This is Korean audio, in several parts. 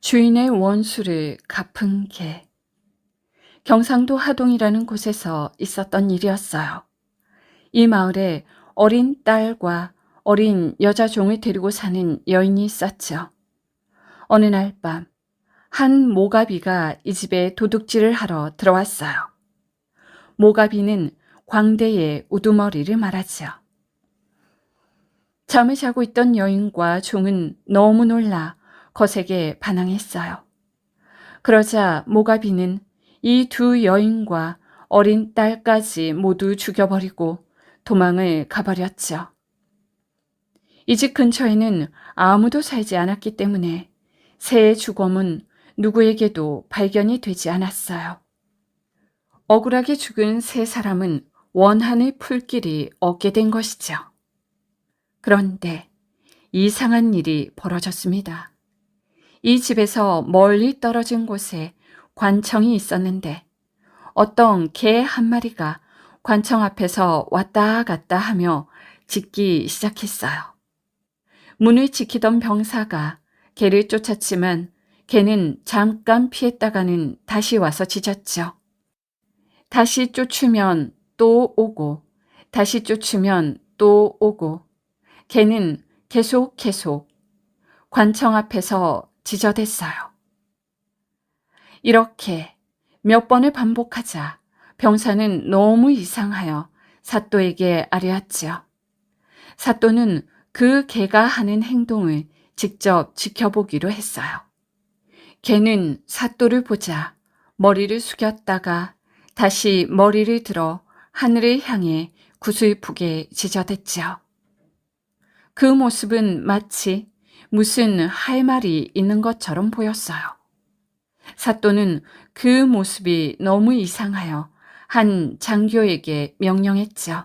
주인의 원수를 갚은 개. 경상도 하동이라는 곳에서 있었던 일이었어요. 이 마을에 어린 딸과 어린 여자 종을 데리고 사는 여인이 있었죠. 어느 날 밤, 한 모가비가 이 집에 도둑질을 하러 들어왔어요. 모가비는 광대의 우두머리를 말하죠. 잠을 자고 있던 여인과 종은 너무 놀라 거세게 반항했어요. 그러자 모가비는 이 두 여인과 어린 딸까지 모두 죽여버리고 도망을 가버렸죠. 이 집 근처에는 아무도 살지 않았기 때문에 새의 주검은 누구에게도 발견이 되지 않았어요. 억울하게 죽은 세 사람은 원한을 풀 길이 없게 된 것이죠. 그런데 이상한 일이 벌어졌습니다. 이 집에서 멀리 떨어진 곳에 관청이 있었는데 어떤 개 한 마리가 관청 앞에서 왔다 갔다 하며 짖기 시작했어요. 문을 지키던 병사가 개를 쫓았지만 개는 잠깐 피했다가는 다시 와서 짖었죠. 다시 쫓으면 또 오고 다시 쫓으면 또 오고 개는 계속 관청 앞에서 짖어댔어요. 이렇게 몇 번을 반복하자 병사는 너무 이상하여 사또에게 아뢰었지요. 사또는 그 개가 하는 행동을 직접 지켜보기로 했어요. 개는 사또를 보자 머리를 숙였다가 다시 머리를 들어 하늘을 향해 구슬프게 짖어댔지요. 그 모습은 마치 무슨 할 말이 있는 것처럼 보였어요. 사또는 그 모습이 너무 이상하여 한 장교에게 명령했죠.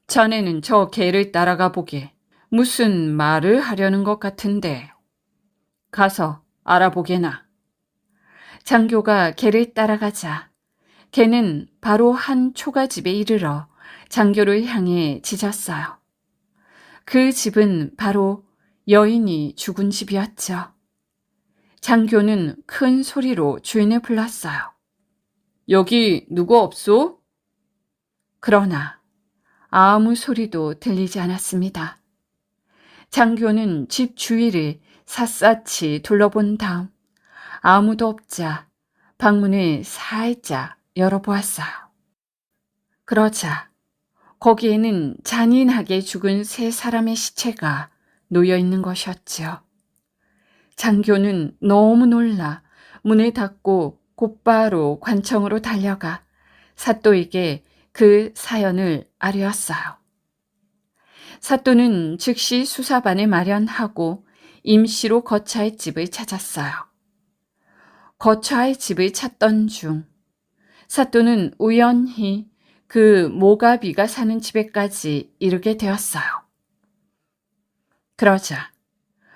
자네는 저 개를 따라가 보게. 무슨 말을 하려는 것 같은데. 가서 알아보게나. 장교가 개를 따라가자 개는 바로 한 초가집에 이르러 장교를 향해 짖었어요. 그 집은 바로 여인이 죽은 집이었죠. 장교는 큰 소리로 주인을 불렀어요. 여기 누구 없소? 그러나 아무 소리도 들리지 않았습니다. 장교는 집 주위를 샅샅이 둘러본 다음 아무도 없자 방문을 살짝 열어보았어요. 그러자 거기에는 잔인하게 죽은 세 사람의 시체가 놓여 있는 것이었지요. 장교는 너무 놀라 문을 닫고 곧바로 관청으로 달려가 사또에게 그 사연을 아뢰었어요. 사또는 즉시 수사반을 마련하고 임시로 거처할 집을 찾았어요. 거처할 집을 찾던 중 사또는 우연히 그 모가비가 사는 집에까지 이르게 되었어요. 그러자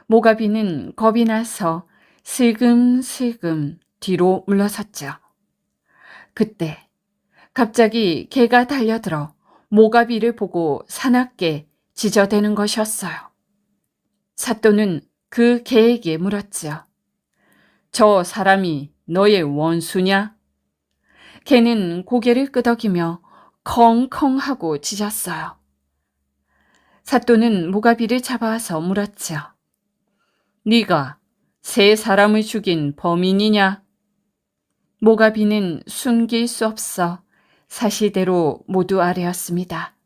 모가비는 겁이 나서 슬금슬금 뒤로 물러섰죠. 그때 갑자기 개가 달려들어 모가비를 보고 사납게 짖어대는 것이었어요. 사또는 그 개에게 물었죠. 저 사람이 너의 원수냐? 개는 고개를 끄덕이며 컹컹하고 짖었어요. 사또는 모가비를 잡아와서 물었죠. 네가 세 사람을 죽인 범인이냐? 모가비는 숨길 수 없어 사실대로 모두 아뢰었습니다.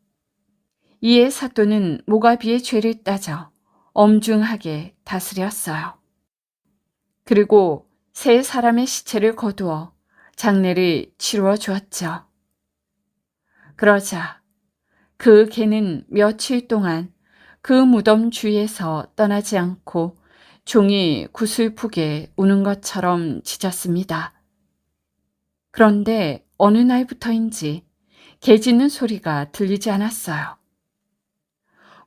이에 사또는 모가비의 죄를 따져 엄중하게 다스렸어요. 그리고 세 사람의 시체를 거두어 장례를 치루어 주었죠. 그러자 그 개는 며칠 동안 그 무덤 주위에서 떠나지 않고 종이 구슬프게 우는 것처럼 짖었습니다. 그런데 어느 날부터인지 개 짖는 소리가 들리지 않았어요.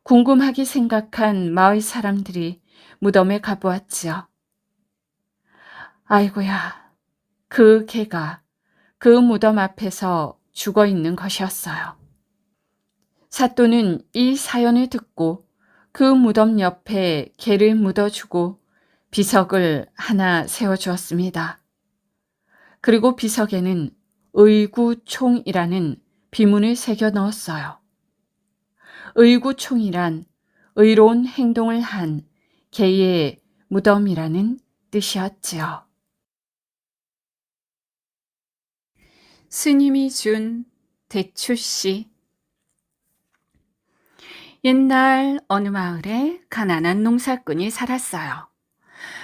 궁금하게 생각한 마을 사람들이 무덤에 가보았지요. 아이고야, 그 개가 그 무덤 앞에서 죽어 있는 것이었어요. 사또는 이 사연을 듣고 그 무덤 옆에 개를 묻어주고 비석을 하나 세워주었습니다. 그리고 비석에는 의구총이라는 비문을 새겨 넣었어요. 의구총이란 의로운 행동을 한 개의 무덤이라는 뜻이었지요. 스님이 준 대추씨. 옛날 어느 마을에 가난한 농사꾼이 살았어요.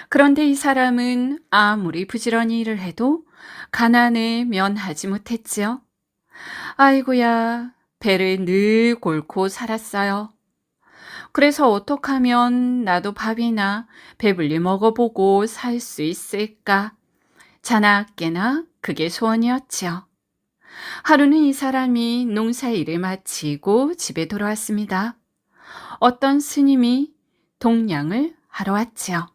그런데 이 사람은 아무리 부지런히 일을 해도 가난에 면하지 못했지요. 아이고야, 배를 늘 골고 살았어요. 그래서 어떻게 하면 나도 밥이나 배불리 먹어보고 살 수 있을까? 자나깨나 그게 소원이었지요. 하루는 이 사람이 농사일을 마치고 집에 돌아왔습니다. 어떤 스님이 동냥을 하러 왔지요.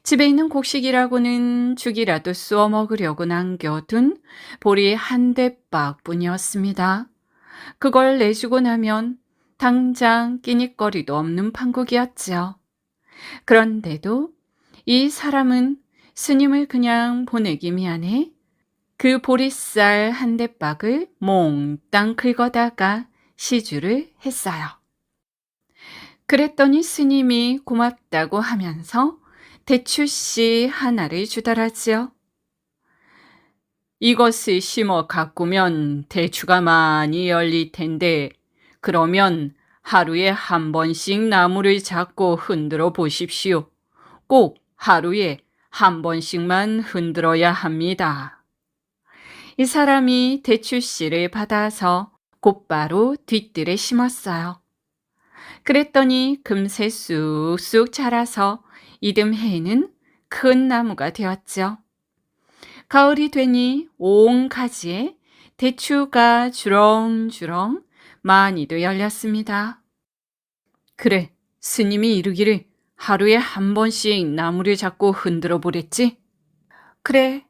집에 있는 곡식이라고는 죽이라도 쏘어 먹으려고 남겨둔 보리 한 대박뿐이었습니다. 그걸 내주고 나면 당장 끼니거리도 없는 판국이었지요. 그런데도 이 사람은 스님을 그냥 보내기 미안해 그 보리쌀 한 대박을 몽땅 긁어다가 시주를 했어요. 그랬더니 스님이 고맙다고 하면서 대추씨 하나를 주더라지요. 이것을 심어 가꾸면 대추가 많이 열릴 텐데 그러면 하루에 한 번씩 나무를 잡고 흔들어 보십시오. 꼭 하루에 한 번씩만 흔들어야 합니다. 이 사람이 대추씨를 받아서 곧바로 뒷뜰에 심었어요. 그랬더니 금세 쑥쑥 자라서 이듬해에는 큰 나무가 되었죠. 가을이 되니 온 가지에 대추가 주렁주렁 많이도 열렸습니다. 그래, 스님이 이르기를 하루에 한 번씩 나무를 잡고 흔들어 보랬지? 그래,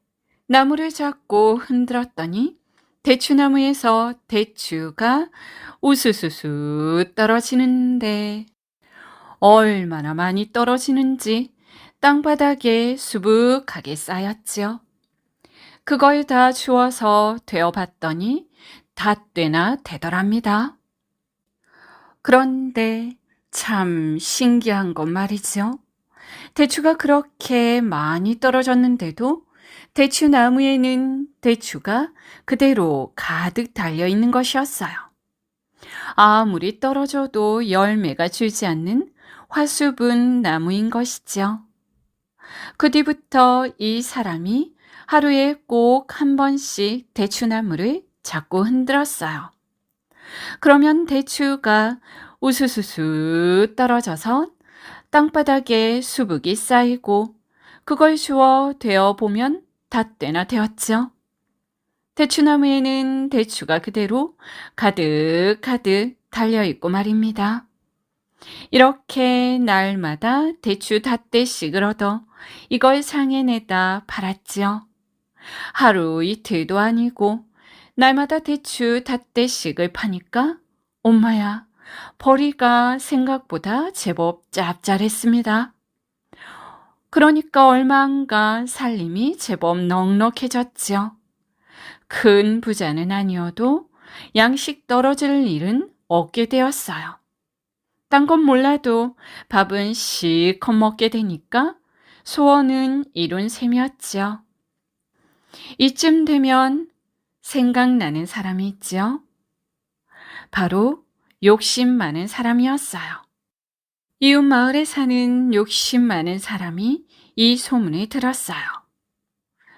나무를 잡고 흔들었더니 대추나무에서 대추가 우수수수 떨어지는데 얼마나 많이 떨어지는지 땅바닥에 수북하게 쌓였지요. 그걸 다 주워서 되어봤더니 닷되나 되더랍니다. 그런데 참 신기한 건 말이죠. 대추가 그렇게 많이 떨어졌는데도 대추나무에는 대추가 그대로 가득 달려있는 것이었어요. 아무리 떨어져도 열매가 줄지 않는 화수분 나무인 것이죠. 그 뒤부터 이 사람이 하루에 꼭 한 번씩 대추나무를 잡고 흔들었어요. 그러면 대추가 우수수수 떨어져서 땅바닥에 수북이 쌓이고 그걸 주워 되어보면 닷되나 되었죠. 대추나무에는 대추가 그대로 가득가득 달려있고 말입니다. 이렇게 날마다 대추 닷대씩을 얻어 이걸 상에 내다 팔았지요. 하루 이틀도 아니고 날마다 대추 닷대씩을 파니까 엄마야, 벌이가 생각보다 제법 짭짤했습니다. 그러니까 얼마 안가 살림이 제법 넉넉해졌지요. 큰 부자는 아니어도 양식 떨어질 일은 없게 되었어요. 딴 건 몰라도 밥은 실컷 먹게 되니까 소원은 이룬 셈이었지요. 이쯤 되면 생각나는 사람이 있지요. 바로 욕심 많은 사람이었어요. 이웃 마을에 사는 욕심 많은 사람이 이 소문을 들었어요.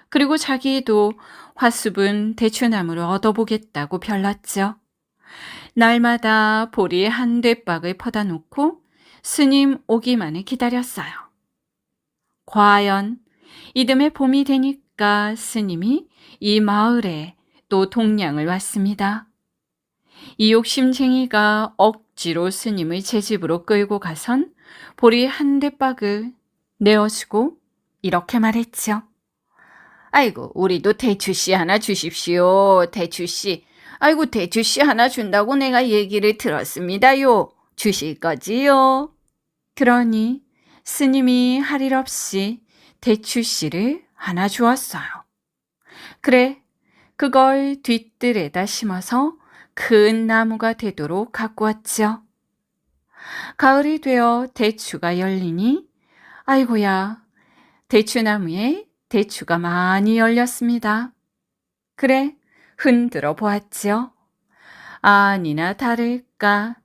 그리고 자기도 화수분 대추나무를 얻어보겠다고 별났죠. 날마다 보리 한 대박을 퍼다 놓고 스님 오기만을 기다렸어요. 과연 이듬해 봄이 되니까 스님이 이 마을에 또 동냥을 왔습니다. 이 욕심쟁이가 억지로 스님을 제 집으로 끌고 가선 보리 한 대박을 내어주고 이렇게 말했죠. 아이고, 우리도 대추씨 하나 주십시오. 대추씨. 아이고, 대추씨 하나 준다고 내가 얘기를 들었습니다요. 주실 거지요? 그러니 스님이 할 일 없이 대추씨를 하나 주었어요. 그래, 그걸 뒤뜰에다 심어서 큰 나무가 되도록 갖고 왔지요. 가을이 되어 대추가 열리니 아이고야, 대추나무에 대추가 많이 열렸습니다. 그래, 흔들어 보았지요. 아니나 다를까,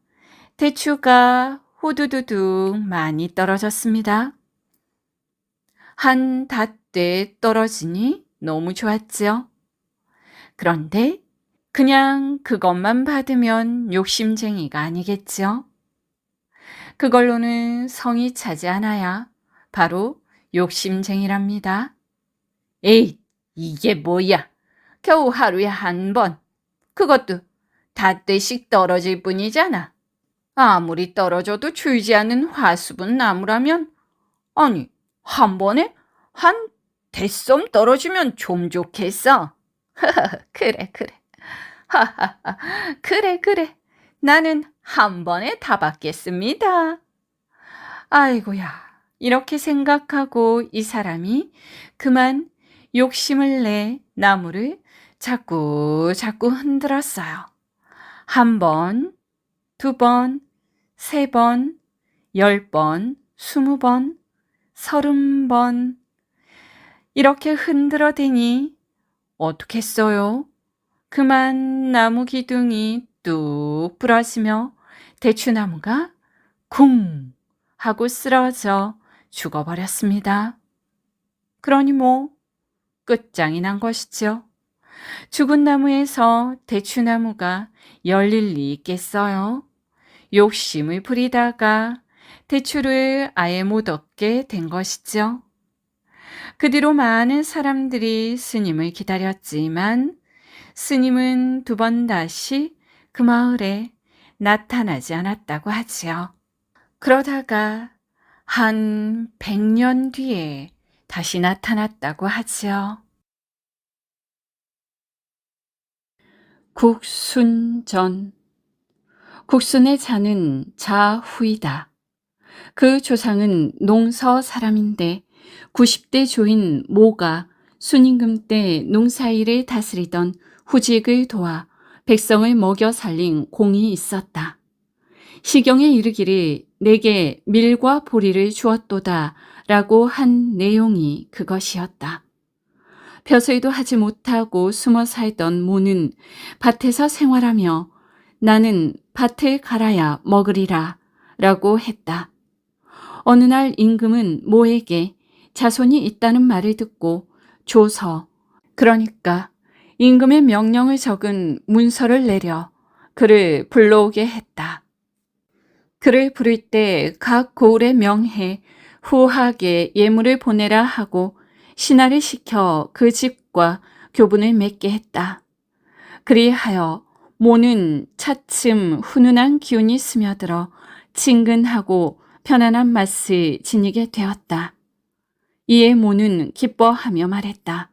대추가 호두두둑 많이 떨어졌습니다. 한 닷대 떨어지니 너무 좋았지요. 그런데 그냥 그것만 받으면 욕심쟁이가 아니겠지요. 그걸로는 성이 차지 않아야 바로 욕심쟁이랍니다. 에이, 이게 뭐야? 겨우 하루에 한 번. 그것도 닷대씩 떨어질 뿐이잖아. 아무리 떨어져도 줄지 않는 화수분 나무라면, 아니, 한 번에 한 대썸 떨어지면 좀 좋겠어. 그래, 그래. 하하하. 그래, 그래. 나는 한 번에 다 받겠습니다. 아이고야. 이렇게 생각하고 이 사람이 그만 욕심을 내 나무를 자꾸 흔들었어요. 한 번, 두 번, 세 번, 10번, 20번, 30번. 이렇게 흔들어대니 어떻겠어요? 그만 나무 기둥이 뚝 부러지며 대추나무가 쿵 하고 쓰러져 죽어버렸습니다. 그러니 뭐 끝장이 난 것이죠. 죽은 나무에서 대추나무가 열릴 리 있겠어요? 욕심을 부리다가 대추를 아예 못 얻게 된 것이죠. 그 뒤로 많은 사람들이 스님을 기다렸지만 스님은 2번 다시 그 마을에 나타나지 않았다고 하지요. 그러다가 한 100년 뒤에 다시 나타났다고 하지요. 국순전. 국순의 자는 자후이다. 그 조상은 농서 사람인데 90대 조인 모가 순임금 때 농사일을 다스리던 후직을 도와 백성을 먹여 살린 공이 있었다. 시경에 이르기를 내게 밀과 보리를 주었도다 라고 한 내용이 그것이었다. 벼슬도 하지 못하고 숨어 살던 모는 밭에서 생활하며 나는 밭을 갈아야 먹으리라 라고 했다. 어느 날 임금은 모에게 자손이 있다는 말을 듣고 조서, 그러니까 임금의 명령을 적은 문서를 내려 그를 불러오게 했다. 그를 부를 때 각 고을에 명해 후하게 예물을 보내라 하고 신하를 시켜 그 집과 교분을 맺게 했다. 그리하여 모는 차츰 훈훈한 기운이 스며들어 친근하고 편안한 맛을 지니게 되었다. 이에 모는 기뻐하며 말했다.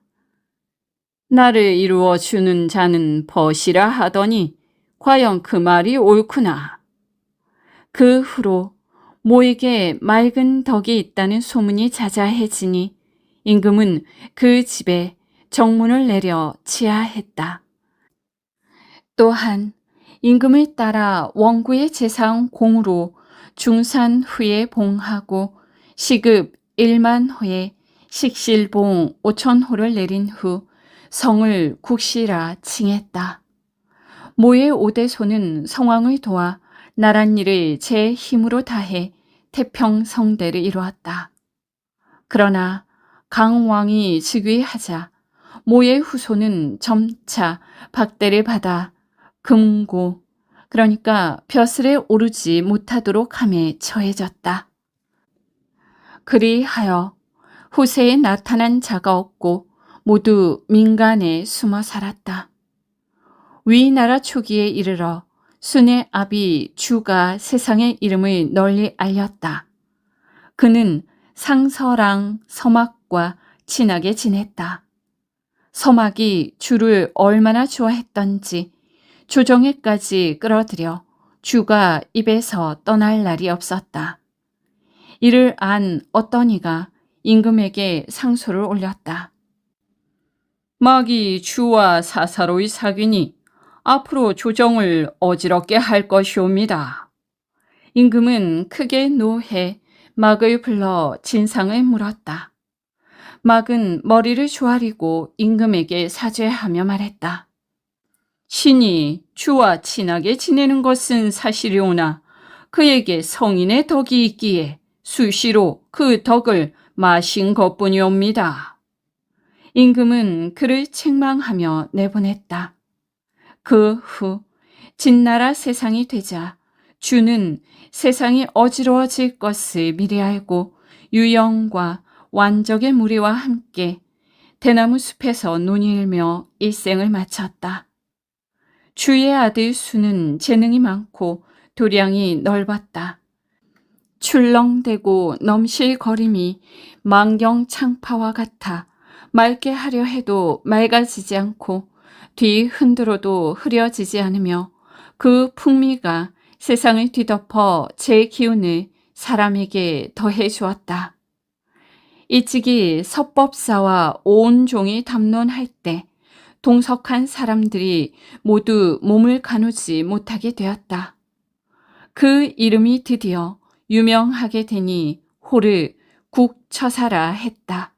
나를 이루어 주는 자는 벗이라 하더니 과연 그 말이 옳구나. 그 후로 모에게 맑은 덕이 있다는 소문이 자자해지니 임금은 그 집에 정문을 내려 치하했다. 또한 임금을 따라 원구의 재상 공으로 중산 후에 봉하고 시급 1만 호에 식실봉 5,000호를 내린 후 성을 국시라 칭했다. 모의 5대손은 성왕을 도와 나랏일을 제 힘으로 다해 태평성대를 이루었다. 그러나 강왕이 즉위하자 모의 후손은 점차 박대를 받아 금고, 그러니까 벼슬에 오르지 못하도록 함에 처해졌다. 그리하여 후세에 나타난 자가 없고 모두 민간에 숨어 살았다. 위나라 초기에 이르러 순의 아비 주가 세상의 이름을 널리 알렸다. 그는 상서랑 서막과 친하게 지냈다. 서막이 주를 얼마나 좋아했던지 조정에까지 끌어들여 주가 입에서 떠날 날이 없었다. 이를 안 어떤 이가 임금에게 상소를 올렸다. 막이 주와 사사로이 사귀니 앞으로 조정을 어지럽게 할 것이옵니다. 임금은 크게 노해 막을 불러 진상을 물었다. 막은 머리를 조아리고 임금에게 사죄하며 말했다. 신이 주와 친하게 지내는 것은 사실이오나 그에게 성인의 덕이 있기에 수시로 그 덕을 마신 것뿐이옵니다. 임금은 그를 책망하며 내보냈다. 그 후 진나라 세상이 되자 주는 세상이 어지러워질 것을 미리 알고 유영과 완적의 무리와 함께 대나무 숲에서 눈이 일며 일생을 마쳤다. 주의 아들 수는 재능이 많고 도량이 넓었다. 출렁대고 넘실거림이 만경창파와 같아 맑게 하려 해도 맑아지지 않고 뒤 흔들어도 흐려지지 않으며 그 풍미가 세상을 뒤덮어 제 기운을 사람에게 더해 주었다. 일찍이 서법사와 온 종이 담론할 때 동석한 사람들이 모두 몸을 가누지 못하게 되었다. 그 이름이 드디어 유명하게 되니 호를 국처사라 했다.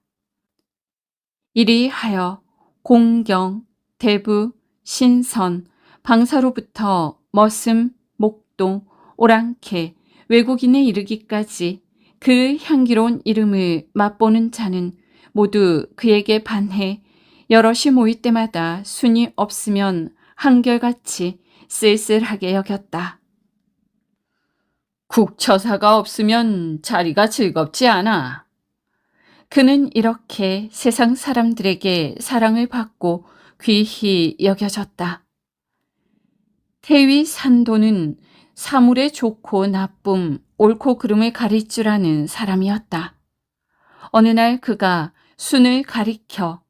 이리하여 공경, 대부, 신선, 방사로부터 머슴, 목동, 오랑캐, 외국인에 이르기까지 그 향기로운 이름을 맛보는 자는 모두 그에게 반해 여럿이 모일 때마다 순이 없으면 한결같이 쓸쓸하게 여겼다. 국처사가 없으면 자리가 즐겁지 않아. 그는 이렇게 세상 사람들에게 사랑을 받고 귀히 여겨졌다. 태위 산도는 사물의 좋고 나쁨, 옳고 그름을 가릴 줄 아는 사람이었다. 어느 날 그가 순을 가리켜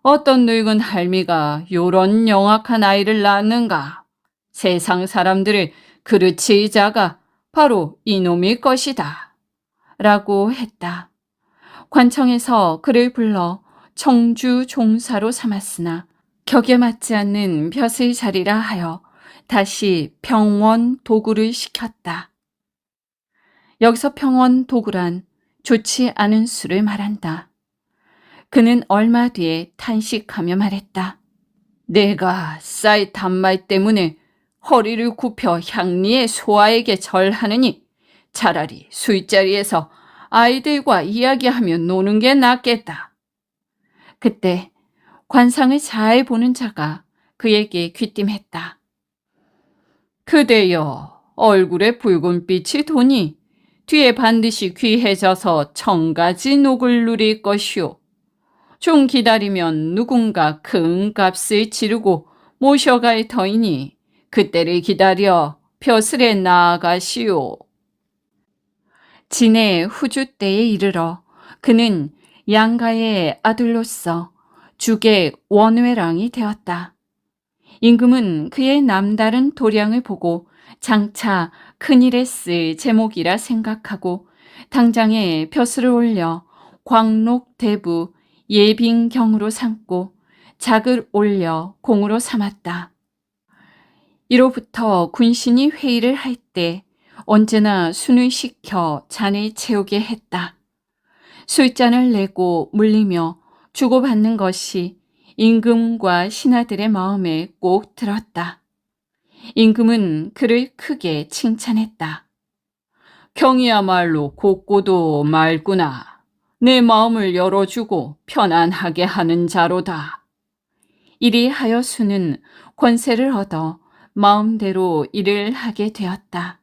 어떤 늙은 할미가 요런 영악한 아이를 낳았는가? 세상 사람들을 그릇이 자가 바로 이놈일 것이다. 라고 했다. 관청에서 그를 불러 청주 종사로 삼았으나 격에 맞지 않는 벼슬 자리라 하여 다시 평원 도구를 시켰다. 여기서 평원 도구란 좋지 않은 수를 말한다. 그는 얼마 뒤에 탄식하며 말했다. 내가 쌀 단말 때문에 허리를 굽혀 향리의 소아에게 절하느니 차라리 술자리에서 아이들과 이야기하며 노는 게 낫겠다. 그때 관상을 잘 보는 자가 그에게 귀띔했다. 그대여, 얼굴에 붉은 빛이 도니 뒤에 반드시 귀해져서 천가지 녹을 누릴 것이오. 좀 기다리면 누군가 큰 값을 치르고 모셔갈 터이니 그때를 기다려 벼슬에 나아가시오. 진해 후주 때에 이르러 그는 양가의 아들로서 죽의 원외랑이 되었다. 임금은 그의 남다른 도량을 보고 장차 큰일에 쓸 제목이라 생각하고 당장에 벼슬을 올려 광록대부 예빙경으로 삼고 작을 올려 공으로 삼았다. 이로부터 군신이 회의를 할 때 언제나 순을 시켜 잔을 채우게 했다. 술잔을 내고 물리며 주고받는 것이 임금과 신하들의 마음에 꼭 들었다. 임금은 그를 크게 칭찬했다. 경이야말로 곱고도 맑구나. 내 마음을 열어주고 편안하게 하는 자로다. 이리하여 수는 권세를 얻어 마음대로 일을 하게 되었다.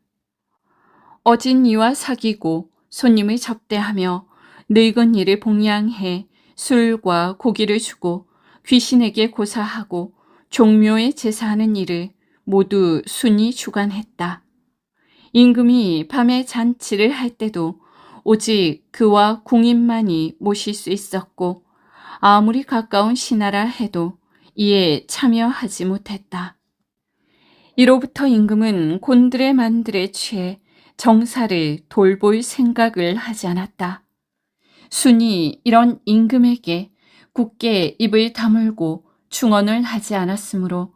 어진 이와 사귀고 손님을 접대하며 늙은 이를 봉양해 술과 고기를 주고 귀신에게 고사하고 종묘에 제사하는 일을 모두 순이 주관했다. 임금이 밤에 잔치를 할 때도 오직 그와 궁인만이 모실 수 있었고 아무리 가까운 신하라 해도 이에 참여하지 못했다. 이로부터 임금은 곤드레 만드레 취해 정사를 돌볼 생각을 하지 않았다. 순이 이런 임금에게 굳게 입을 다물고 충언을 하지 않았으므로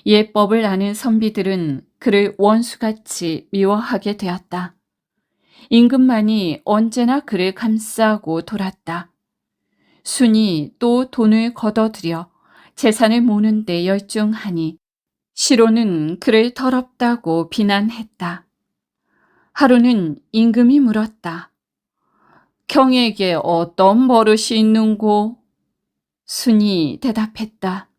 예법을 아는 선비들은 그를 원수같이 미워하게 되었다. 임금만이 언제나 그를 감싸고 돌았다. 순이 또 돈을 걷어들여 재산을 모는 데 열중하니 시로는 그를 더럽다고 비난했다. 하루는 임금이 물었다. 경에게 어떤 버릇이 있는고? 순이 대답했다.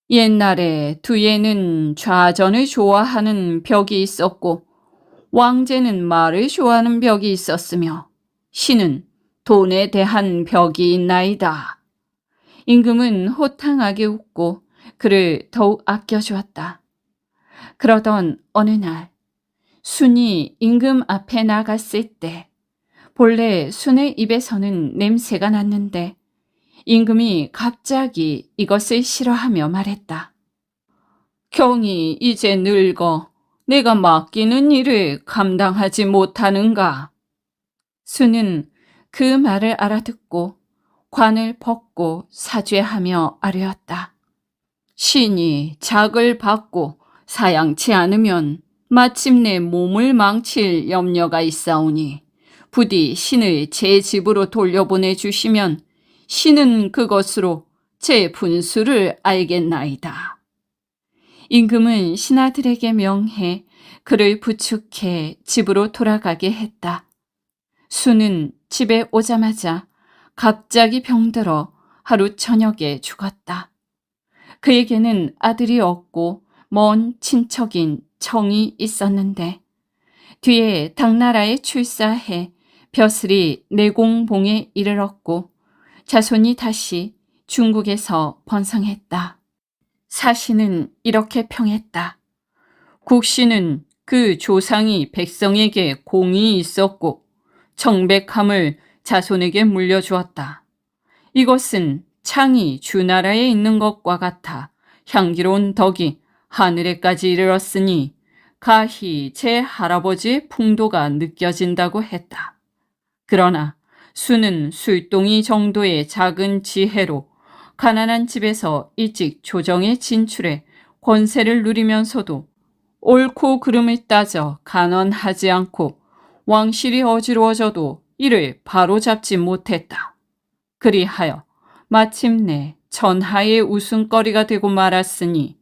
옛날에 두에는 좌전을 좋아하는 벽이 있었고 왕제는 말을 좋아하는 벽이 있었으며 신은 돈에 대한 벽이 있나이다. 임금은 호탕하게 웃고 그를 더욱 아껴주었다. 그러던 어느 날 순이 임금 앞에 나갔을 때 본래 순의 입에서는 냄새가 났는데 임금이 갑자기 이것을 싫어하며 말했다. 경이 이제 늙어 내가 맡기는 일을 감당하지 못하는가? 순은 그 말을 알아듣고 관을 벗고 사죄하며 아뢰었다. 신이 작을 받고 사양치 않으면 마침내 몸을 망칠 염려가 있사오니 부디 신을 제 집으로 돌려보내 주시면 신은 그것으로 제 분수를 알겠나이다. 임금은 신하들에게 명해 그를 부축해 집으로 돌아가게 했다. 순은 집에 오자마자 갑자기 병들어 하루 저녁에 죽었다. 그에게는 아들이 없고 먼 친척인 청이 있었는데 뒤에 당나라에 출사해 벼슬이 내공봉에 이르렀고 자손이 다시 중국에서 번성했다. 사시는 이렇게 평했다. 국시는 그 조상이 백성에게 공이 있었고 청백함을 자손에게 물려주었다. 이것은 창이 주나라에 있는 것과 같아 향기로운 덕이 하늘에까지 이르렀으니 가히 제 할아버지의 풍도가 느껴진다고 했다. 그러나 수는 술동이 정도의 작은 지혜로 가난한 집에서 일찍 조정에 진출해 권세를 누리면서도 옳고 그름을 따져 간언하지 않고 왕실이 어지러워져도 이를 바로잡지 못했다. 그리하여 마침내 전하의 웃음거리가 되고 말았으니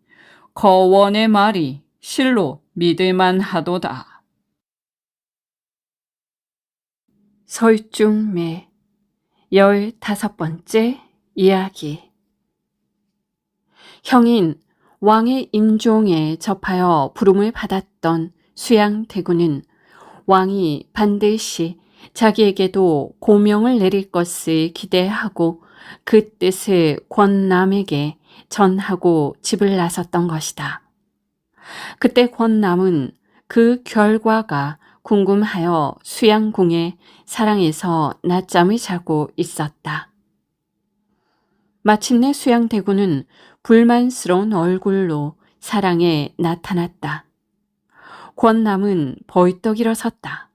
거원의 말이 실로 믿을만하도다. 설중매 15번째 이야기. 형인 왕의 임종에 접하여 부름을 받았던 수양대군은 왕이 반드시 자기에게도 고명을 내릴 것을 기대하고 그 뜻을 권남에게 전하고 집을 나섰던 것이다. 그때 권남은 그 결과가 궁금하여 수양궁에 사랑에서 낮잠을 자고 있었다. 마침내 수양대군은 불만스러운 얼굴로 사랑에 나타났다. 권남은 벌떡 일어섰다.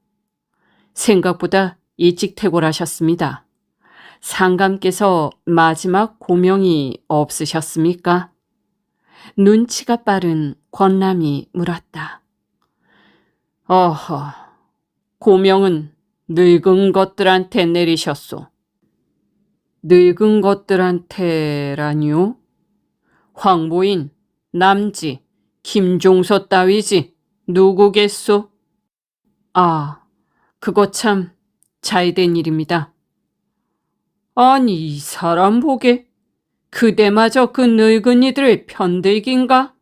생각보다 일찍 퇴골하셨습니다. 상감께서 마지막 고명이 없으셨습니까? 눈치가 빠른 권남이 물었다. 어허, 고명은 늙은 것들한테 내리셨소. 늙은 것들한테라니요? 황보인, 남지, 김종서 따위지 누구겠소? 아, 그거 참 잘된 일입니다. 아니, 이 사람 보게 그대마저 그 늙은이들을 편들긴가?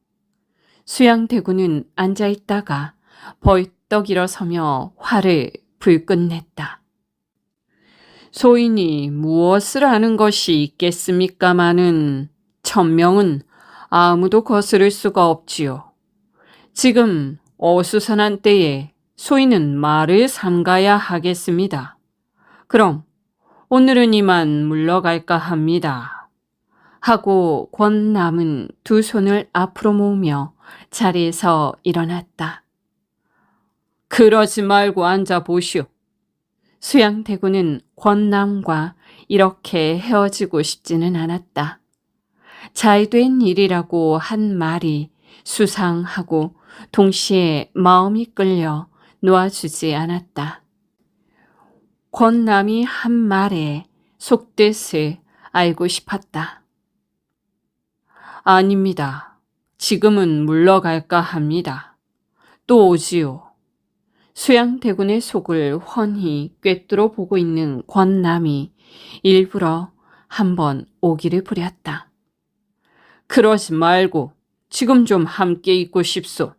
수양대군은 앉아있다가 벌떡 일어서며 화를 불끈냈다. 소인이 무엇을 하는 것이 있겠습니까마는 천명은 아무도 거스를 수가 없지요. 지금 어수선한 때에 소인은 말을 삼가야 하겠습니다. 그럼 오늘은 이만 물러갈까 합니다. 하고 권남은 두 손을 앞으로 모으며 자리에서 일어났다. 그러지 말고 앉아보시오. 수양대군은 권남과 이렇게 헤어지고 싶지는 않았다. 잘된 일이라고 한 말이 수상하고 동시에 마음이 끌려 놓아주지 않았다. 권남이 한 말에 속뜻을 알고 싶었다. 아닙니다. 지금은 물러갈까 합니다. 또 오지요. 수양대군의 속을 훤히 꿰뚫어 보고 있는 권남이 일부러 한번 오기를 부렸다. 그러지 말고 지금 좀 함께 있고 싶소.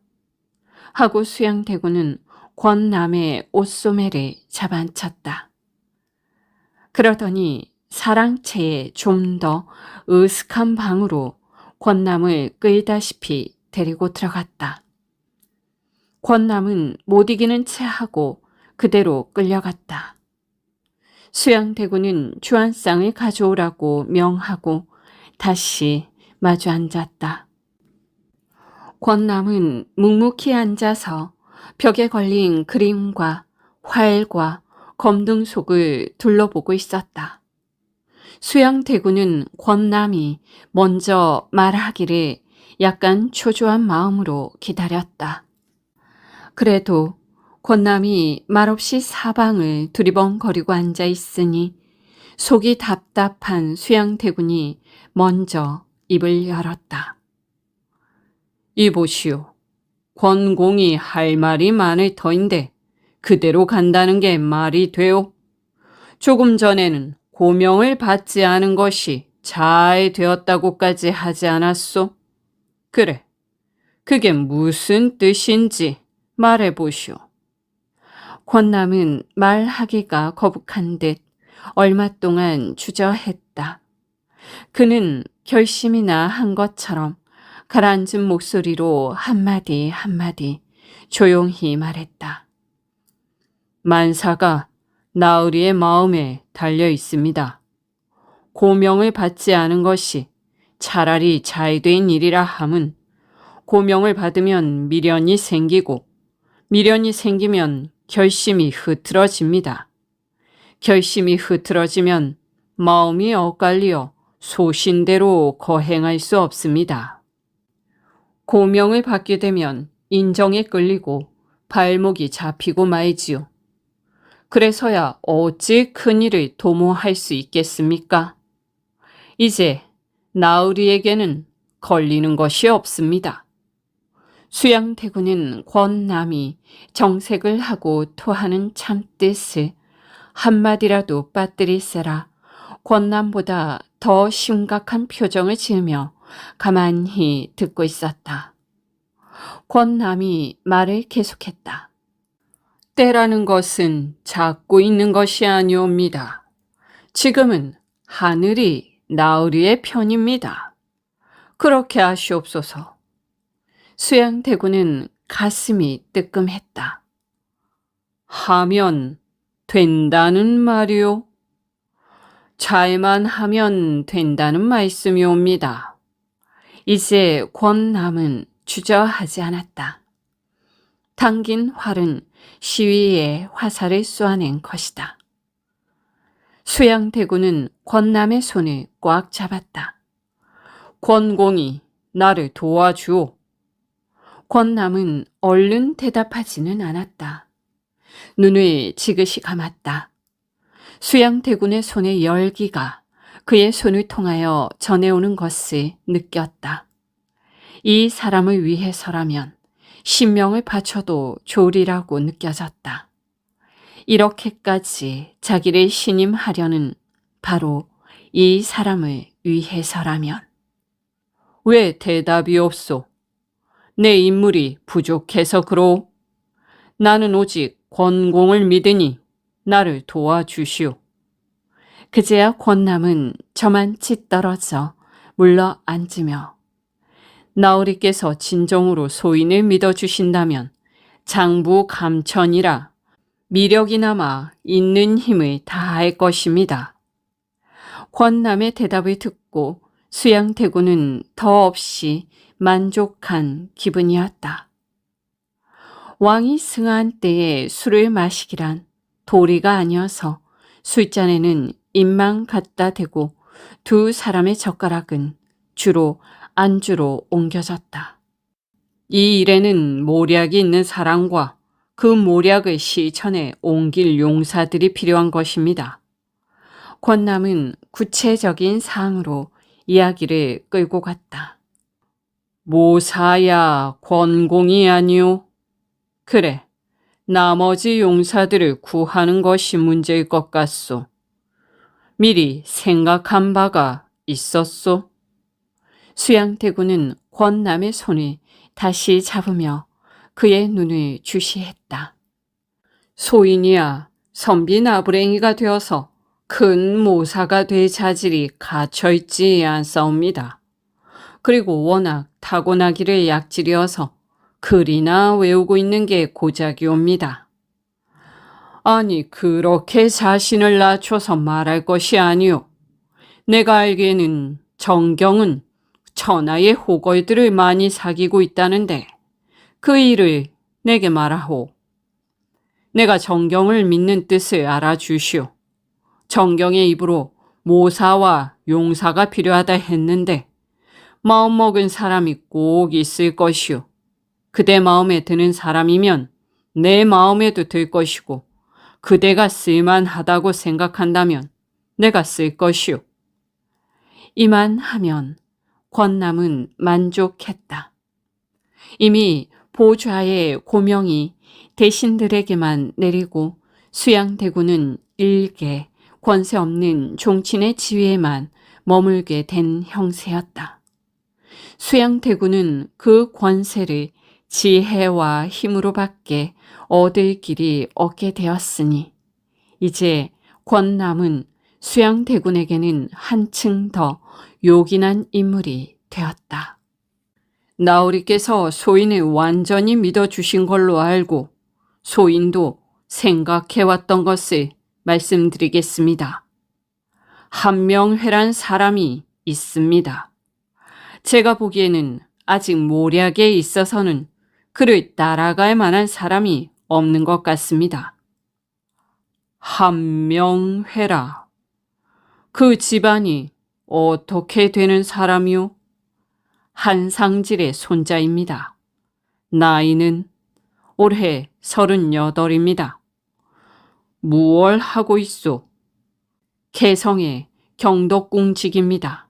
하고 수양대군은 권남의 옷소매를 잡아앉혔다. 그러더니 사랑채에 좀 더 으슥한 방으로 권남을 끌다시피 데리고 들어갔다. 권남은 못 이기는 채 하고 그대로 끌려갔다. 수양대군은 주안상을 가져오라고 명하고 다시 마주 앉았다. 권남은 묵묵히 앉아서 벽에 걸린 그림과 활과 검등 속을 둘러보고 있었다. 수양대군은 권남이 먼저 말하기를 약간 초조한 마음으로 기다렸다. 그래도 권남이 말없이 사방을 두리번거리고 앉아 있으니 속이 답답한 수양대군이 먼저 입을 열었다. 이보시오. 권공이 할 말이 많을 터인데 그대로 간다는 게 말이 돼요? 조금 전에는 고명을 받지 않은 것이 잘 되었다고까지 하지 않았소? 그래, 그게 무슨 뜻인지 말해보시오. 권남은 말하기가 거북한 듯 얼마 동안 주저했다. 그는 결심이나 한 것처럼 가라앉은 목소리로 한마디 한마디 조용히 말했다. 만사가 나으리의 마음에 달려 있습니다. 고명을 받지 않은 것이 차라리 잘된 일이라 함은 고명을 받으면 미련이 생기고 미련이 생기면 결심이 흐트러집니다. 결심이 흐트러지면 마음이 엇갈려 소신대로 거행할 수 없습니다. 고명을 받게 되면 인정에 끌리고 발목이 잡히고 말지요. 그래서야 어찌 큰일을 도모할 수 있겠습니까? 이제 나으리에게는 걸리는 것이 없습니다. 수양대군은 권남이 정색을 하고 토하는 참뜻을 한마디라도 빠뜨리세라 권남보다 더 심각한 표정을 지으며 가만히 듣고 있었다. 권남이 말을 계속했다. 때라는 것은 잡고 있는 것이 아니옵니다. 지금은 하늘이 나으리의 편입니다. 그렇게 아시옵소서. 수양대군은 가슴이 뜨끔했다. 하면 된다는 말이오? 잘만 하면 된다는 말씀이옵니다. 이제 권남은 주저하지 않았다. 당긴 활은 시위에 화살을 쏘아낸 것이다. 수양대군은 권남의 손을 꽉 잡았다. 권공이 나를 도와주오. 권남은 얼른 대답하지는 않았다. 눈을 지그시 감았다. 수양대군의 손의 열기가 그의 손을 통하여 전해오는 것을 느꼈다. 이 사람을 위해서라면 신명을 바쳐도 좋으리라고 느껴졌다. 이렇게까지 자기를 신임하려는 바로 이 사람을 위해서라면. 왜 대답이 없소? 내 인물이 부족해서 그러오. 나는 오직 권공을 믿으니 나를 도와주시오. 그제야 권남은 저만치 떨어져 물러 앉으며 나으리께서 진정으로 소인을 믿어주신다면 장부 감천이라 미력이나마 있는 힘을 다할 것입니다. 권남의 대답을 듣고 수양대군은 더없이 만족한 기분이었다. 왕이 승하한 때에 술을 마시기란 도리가 아니어서 술잔에는 입만 갖다 대고 두 사람의 젓가락은 주로 안주로 옮겨졌다. 이 일에는 모략이 있는 사람과 그 모략을 시천에 옮길 용사들이 필요한 것입니다. 권남은 구체적인 사항으로 이야기를 끌고 갔다. 모사야 권공이 아니오. 그래, 나머지 용사들을 구하는 것이 문제일 것 같소. 미리 생각한 바가 있었소? 수양대군은 권남의 손을 다시 잡으며 그의 눈을 주시했다. 소인이야 선비 나부랭이가 되어서 큰 모사가 될 자질이 갖춰있지 않사옵니다. 그리고 워낙 타고나기를 약질이어서 글이나 외우고 있는 게 고작이옵니다. 아니 그렇게 자신을 낮춰서 말할 것이 아니오. 내가 알기에는 정경은 천하의 호걸들을 많이 사귀고 있다는데 그 일을 내게 말하오. 내가 정경을 믿는 뜻을 알아주시오. 정경의 입으로 모사와 용사가 필요하다 했는데 마음먹은 사람이 꼭 있을 것이오. 그대 마음에 드는 사람이면 내 마음에도 들 것이고 그대가 쓸만하다고 생각한다면 내가 쓸 것이오. 이만 하면 권남은 만족했다. 이미 보좌의 고명이 대신들에게만 내리고 수양대군은 일개 권세 없는 종친의 지위에만 머물게 된 형세였다. 수양대군은 그 권세를 지혜와 힘으로밖에 얻을 길이 없게 되었으니 이제 권남은 수양대군에게는 한층 더 요긴한 인물이 되었다. 나으리께서 소인을 완전히 믿어주신 걸로 알고 소인도 생각해왔던 것을 말씀드리겠습니다. 한명회란 사람이 있습니다. 제가 보기에는 아직 모략에 있어서는 그를 따라갈 만한 사람이 없는 것 같습니다. 한명회라. 그 집안이 어떻게 되는 사람이요? 한상질의 손자입니다. 나이는 올해 38입니다. 무얼 하고 있소? 개성의 경덕궁직입니다.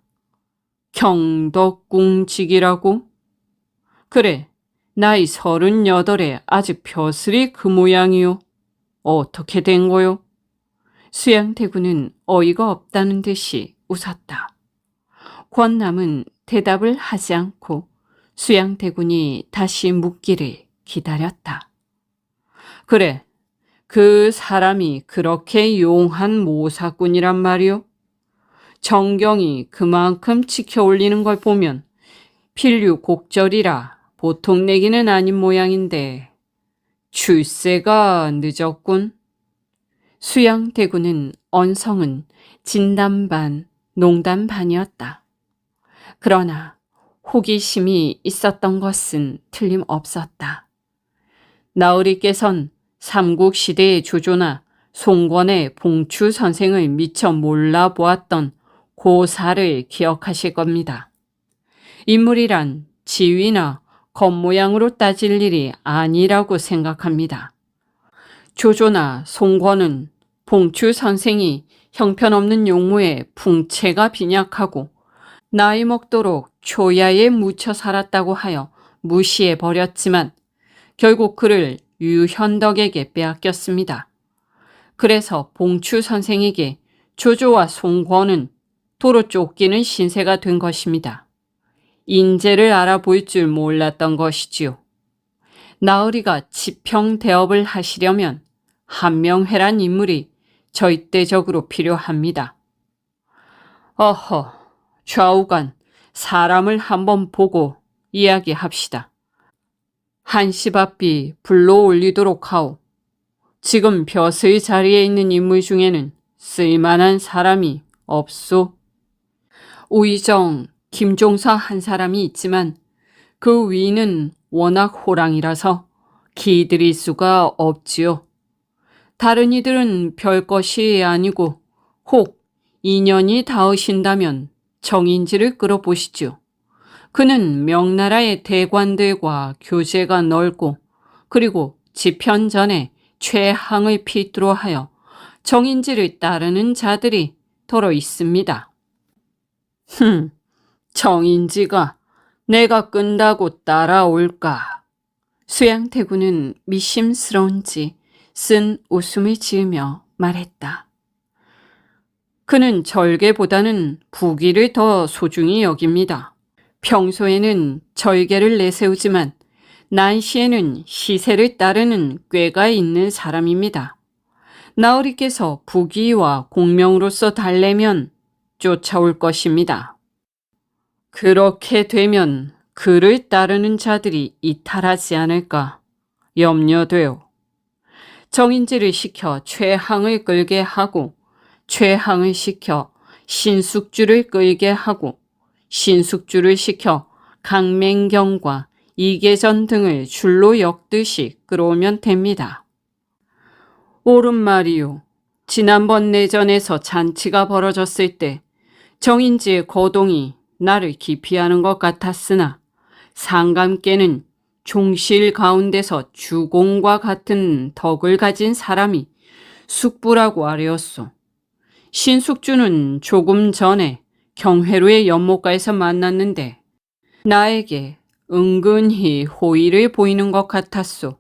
경덕궁직이라고? 그래, 나이 38에 아직 벼슬이 그 모양이요. 어떻게 된 거요? 수양대군은 어이가 없다는 듯이 웃었다. 권남은 대답을 하지 않고 수양대군이 다시 묻기를 기다렸다. 그래, 그 사람이 그렇게 용한 모사꾼이란 말이오? 정경이 그만큼 지켜올리는 걸 보면 필류곡절이라 보통 내기는 아닌 모양인데 출세가 늦었군. 수양대군은 언성은 진담 반 농담 반이었다. 그러나 호기심이 있었던 것은 틀림없었다. 나으리께선 삼국시대의 조조나 송권의 봉추 선생을 미처 몰라보았던 고사를 기억하실 겁니다. 인물이란 지위나 겉모양으로 따질 일이 아니라고 생각합니다. 조조나 송권은 봉추 선생이 형편없는 용모에 풍채가 빈약하고 나이 먹도록 초야에 묻혀 살았다고 하여 무시해 버렸지만 결국 그를 유현덕에게 빼앗겼습니다. 그래서 봉추 선생에게 조조와 송권은 도로 쫓기는 신세가 된 것입니다. 인재를 알아볼 줄 몰랐던 것이지요. 나으리가 지평대업을 하시려면 한명회란 인물이 절대적으로 필요합니다. 어허, 좌우간 사람을 한번 보고 이야기합시다. 한시 앞이 불러올리도록 하오. 지금 벼슬 자리에 있는 인물 중에는 쓸만한 사람이 없소. 우의정, 김종서 한 사람이 있지만 그 위는 워낙 호랑이라서 기들일 수가 없지요. 다른 이들은 별 것이 아니고 혹 인연이 닿으신다면 정인지를 끌어보시죠. 그는 명나라의 대관들과 교제가 넓고 그리고 지편전에 최항을 필두로 하여 정인지를 따르는 자들이 더러 있습니다. 정인지가 내가 끈다고 따라올까? 수양대군은 미심스러운지 쓴 웃음을 지으며 말했다. 그는 절개보다는 부귀를 더 소중히 여깁니다. 평소에는 절개를 내세우지만 난시에는 시세를 따르는 꾀가 있는 사람입니다. 나으리께서 부귀와 공명으로서 달래면 쫓아올 것입니다. 그렇게 되면 그를 따르는 자들이 이탈하지 않을까 염려돼요. 정인지를 시켜 최항을 끌게 하고 최항을 시켜 신숙주를 끌게 하고 신숙주를 시켜 강맹경과 이계전 등을 줄로 엮듯이 끌어오면 됩니다. 옳은 말이요. 지난번 내전에서 잔치가 벌어졌을 때 정인지의 거동이 나를 기피하는 것 같았으나 상감께는 종실 가운데서 주공과 같은 덕을 가진 사람이 숙부라고 아뢰었소. 신숙주는 조금 전에 경회로의 연못가에서 만났는데 나에게 은근히 호의를 보이는 것 같았소.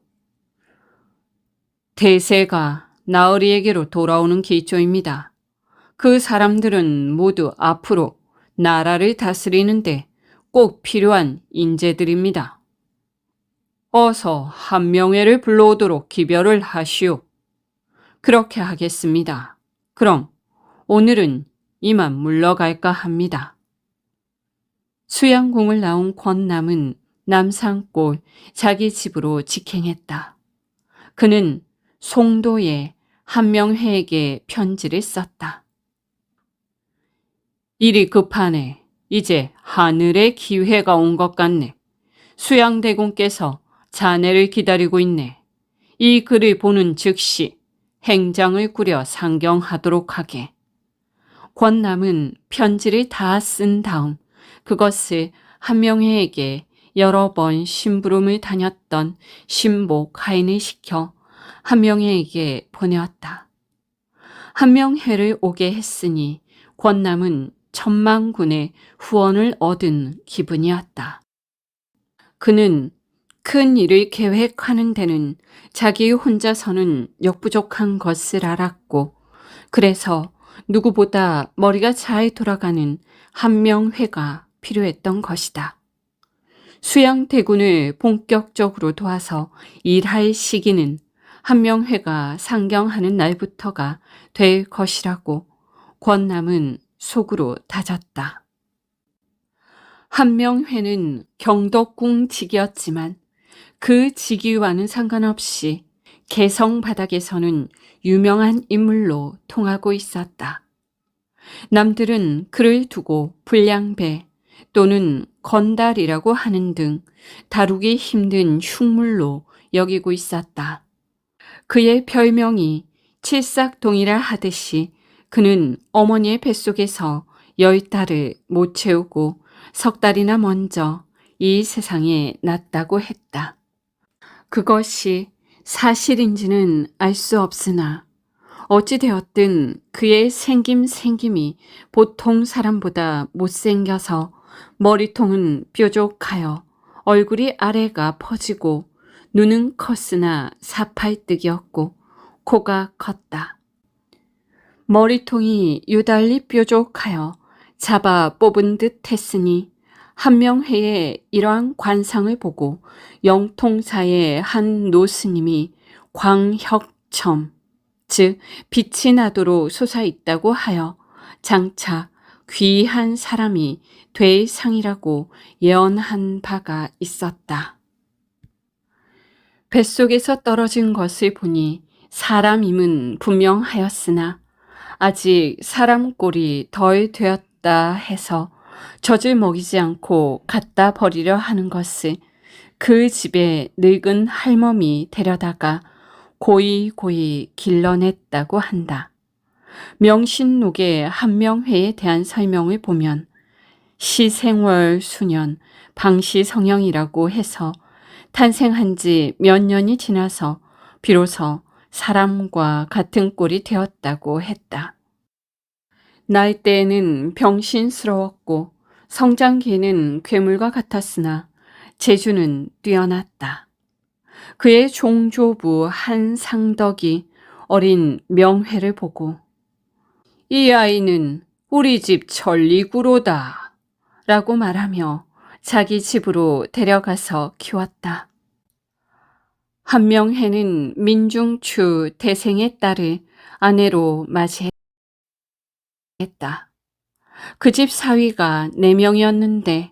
대세가 나으리에게로 돌아오는 기조입니다. 그 사람들은 모두 앞으로 나라를 다스리는데 꼭 필요한 인재들입니다. 어서 한명회를 불러오도록 기별을 하시오. 그렇게 하겠습니다. 그럼 오늘은 이만 물러갈까 합니다. 수양궁을 나온 권남은 남산골 자기 집으로 직행했다. 그는 송도에 한명회에게 편지를 썼다. 일이 급하네. 이제 하늘의 기회가 온 것 같네. 수양대군께서 자네를 기다리고 있네. 이 글을 보는 즉시 행장을 꾸려 상경하도록 하게. 권남은 편지를 다 쓴 다음 그것을 한명회에게 여러 번 심부름을 다녔던 신복 하인을 시켜 한명회에게 보내왔다. 한명회를 오게 했으니 권남은 천만군의 후원을 얻은 기분이었다. 그는 큰 일을 계획하는 데는 자기 혼자서는 역부족한 것을 알았고 그래서 누구보다 머리가 잘 돌아가는 한명회가 필요했던 것이다. 수양대군을 본격적으로 도와서 일할 시기는 한명회가 상경하는 날부터가 될 것이라고 권남은 속으로 다졌다. 한명회는 경덕궁 직이었지만 그 직위와는 상관없이 개성 바닥에서는 유명한 인물로 통하고 있었다. 남들은 그를 두고 불량배 또는 건달이라고 하는 등 다루기 힘든 흉물로 여기고 있었다. 그의 별명이 칠삭동이라 하듯이 그는 어머니의 뱃속에서 10달을 못 채우고 3달이나 먼저 이 세상에 났다고 했다. 그것이 사실인지는 알 수 없으나 어찌되었든 그의 생김이 보통 사람보다 못생겨서 머리통은 뾰족하여 얼굴이 아래가 퍼지고 눈은 컸으나 사팔뜨기였고 코가 컸다. 머리통이 유달리 뾰족하여 잡아 뽑은 듯 했으니 한명회의 이러한 관상을 보고 영통사의 한 노스님이 광혁첨, 즉 빛이 나도록 솟아있다고 하여 장차 귀한 사람이 될 상이라고 예언한 바가 있었다. 뱃속에서 떨어진 것을 보니 사람임은 분명하였으나 아직 사람 꼴이 덜 되었다 해서 젖을 먹이지 않고 갖다 버리려 하는 것을 그 집에 늙은 할멈이 데려다가 고이고이 길러냈다고 한다. 명신록의 한명회에 대한 설명을 보면 시생월 수년 방시성형이라고 해서 탄생한 지 몇 년이 지나서 비로소 사람과 같은 꼴이 되었다고 했다. 나이대에는 병신스러웠고 성장기에는 괴물과 같았으나 재주는 뛰어났다. 그의 종조부 한상덕이 어린 명회를 보고 이 아이는 우리 집 천리구로다 라고 말하며 자기 집으로 데려가서 키웠다. 한명회는 민중추 대생의 딸을 아내로 맞이했다. 그 집 사위가 4명이었는데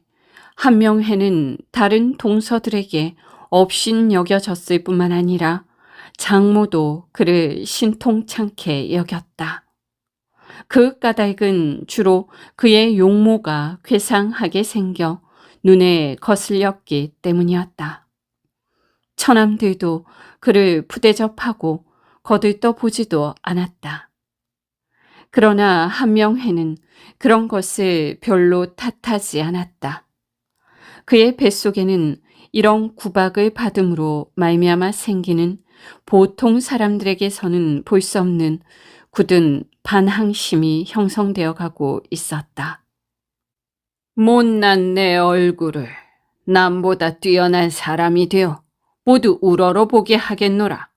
한명회는 다른 동서들에게 업신 여겨졌을 뿐만 아니라 장모도 그를 신통찮게 여겼다. 그 까닭은 주로 그의 용모가 괴상하게 생겨 눈에 거슬렸기 때문이었다. 처남들도 그를 푸대접하고 거들떠 보지도 않았다. 그러나 한명회는 그런 것을 별로 탓하지 않았다. 그의 뱃속에는 이런 구박을 받음으로 말미암아 생기는 보통 사람들에게서는 볼 수 없는 굳은 반항심이 형성되어 가고 있었다. 못난 내 얼굴을 남보다 뛰어난 사람이 되어 모두 우러러보게 하겠노라.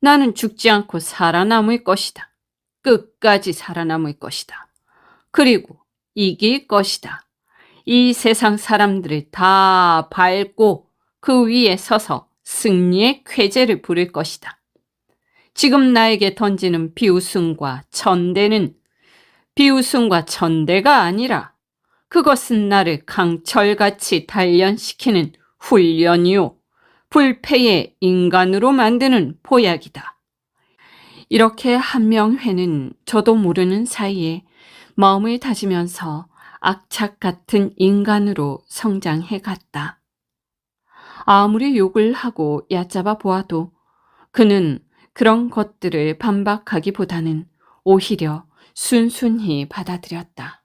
나는 죽지 않고 살아남을 것이다. 끝까지 살아남을 것이다. 그리고 이길 것이다. 이 세상 사람들을 다 밟고 그 위에 서서 승리의 쾌재를 부릴 것이다. 지금 나에게 던지는 비웃음과 천대는 비웃음과 천대가 아니라 그것은 나를 강철같이 단련시키는 훈련이요. 불패의 인간으로 만드는 보약이다. 이렇게 한명회는 저도 모르는 사이에 마음을 다지면서 악착 같은 인간으로 성장해 갔다. 아무리 욕을 하고 얕잡아 보아도 그는 그런 것들을 반박하기보다는 오히려 순순히 받아들였다.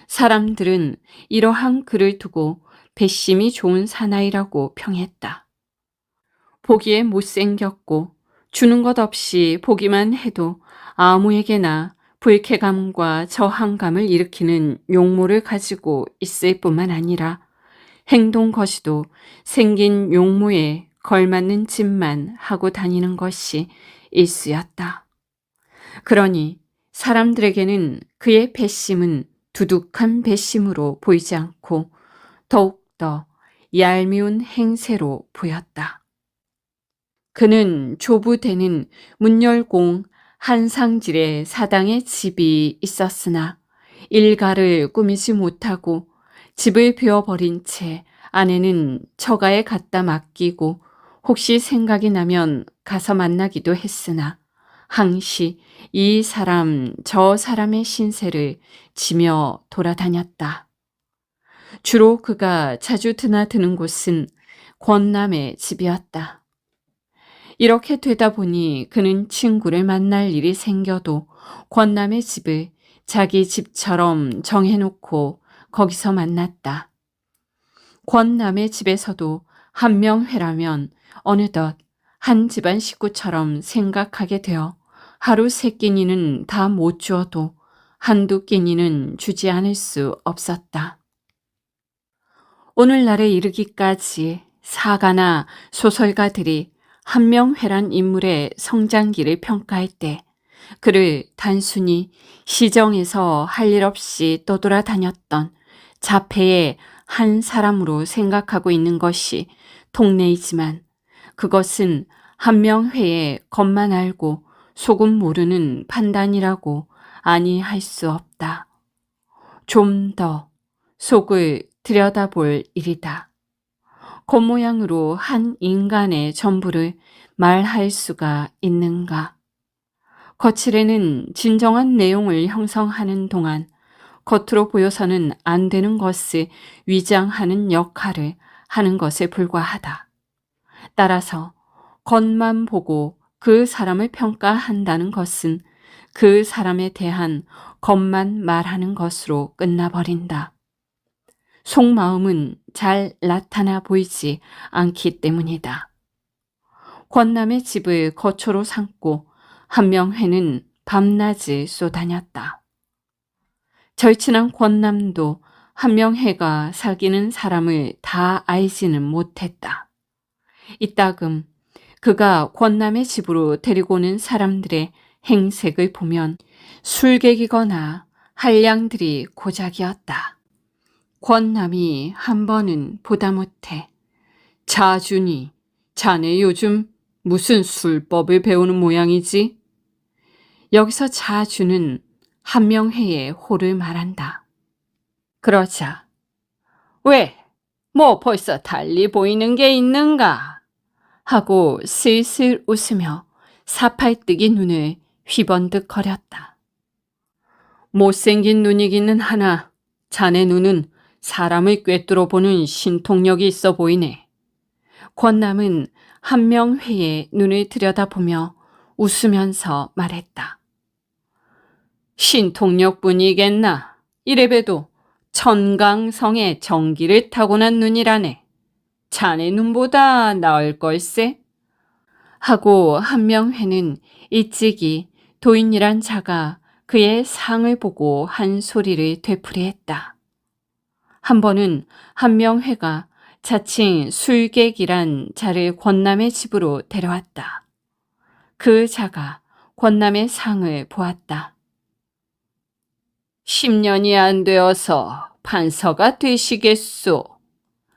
사람들은 이러한 그를 두고 배심이 좋은 사나이라고 평했다. 보기에 못생겼고 주는 것 없이 보기만 해도 아무에게나 불쾌감과 저항감을 일으키는 용모를 가지고 있을 뿐만 아니라 행동 것이도 생긴 용모에 걸맞는 짓만 하고 다니는 것이 일쑤였다. 그러니 사람들에게는 그의 배심은 두둑한 배심으로 보이지 않고 더욱더 얄미운 행세로 보였다. 그는 조부되는 문열공 한상질에 사당의 집이 있었으나 일가를 꾸미지 못하고 집을 비워버린 채 아내는 처가에 갖다 맡기고 혹시 생각이 나면 가서 만나기도 했으나 항시 이 사람 저 사람의 신세를 지며 돌아다녔다. 주로 그가 자주 드나드는 곳은 권남의 집이었다. 이렇게 되다 보니 그는 친구를 만날 일이 생겨도 권남의 집을 자기 집처럼 정해놓고 거기서 만났다. 권남의 집에서도 한명회라면 어느덧 한 집안 식구처럼 생각하게 되어 하루 3끼니는 다 못 주어도 한두 끼니는 주지 않을 수 없었다. 오늘날에 이르기까지 사가나 소설가들이 한명회란 인물의 성장기를 평가할 때 그를 단순히 시정에서 할 일 없이 떠돌아다녔던 자폐의 한 사람으로 생각하고 있는 것이 통례이지만 그것은 한명회의 겉만 알고 속은 모르는 판단이라고 아니할 수 없다. 좀 더 속을 들여다볼 일이다. 겉모양으로 한 인간의 전부를 말할 수가 있는가? 거칠에는 진정한 내용을 형성하는 동안 겉으로 보여서는 안 되는 것을 위장하는 역할을 하는 것에 불과하다. 따라서 겉만 보고 그 사람을 평가한다는 것은 그 사람에 대한 겉만 말하는 것으로 끝나버린다. 속마음은 잘 나타나 보이지 않기 때문이다. 권남의 집을 거처로 삼고 한명회는 밤낮을 쏘다녔다. 절친한 권남도 한명회가 사귀는 사람을 다 알지는 못했다. 이따금 그가 권남의 집으로 데리고 오는 사람들의 행색을 보면 술객이거나 한량들이 고작이었다. 권남이 한 번은 보다 못해 자준이, 자네 요즘 무슨 술법을 배우는 모양이지? 여기서 자준은 한명회의 호를 말한다. 그러자 왜? 뭐 벌써 달리 보이는 게 있는가? 하고 슬슬 웃으며 사팔뜨기 눈을 휘번득거렸다. 못생긴 눈이기는 하나 자네 눈은 사람을 꿰뚫어 보는 신통력이 있어 보이네. 권남은 한명회의 눈을 들여다보며 웃으면서 말했다. 신통력뿐이겠나. 이래봬도 천강성의 정기를 타고난 눈이라네. 자네 눈보다 나을 걸세? 하고 한명회는 일찍이 도인이란 자가 그의 상을 보고 한 소리를 되풀이했다. 한 번은 한명회가 자칭 술객이란 자를 권남의 집으로 데려왔다. 그 자가 권남의 상을 보았다. 10년이 안 되어서 판서가 되시겠소?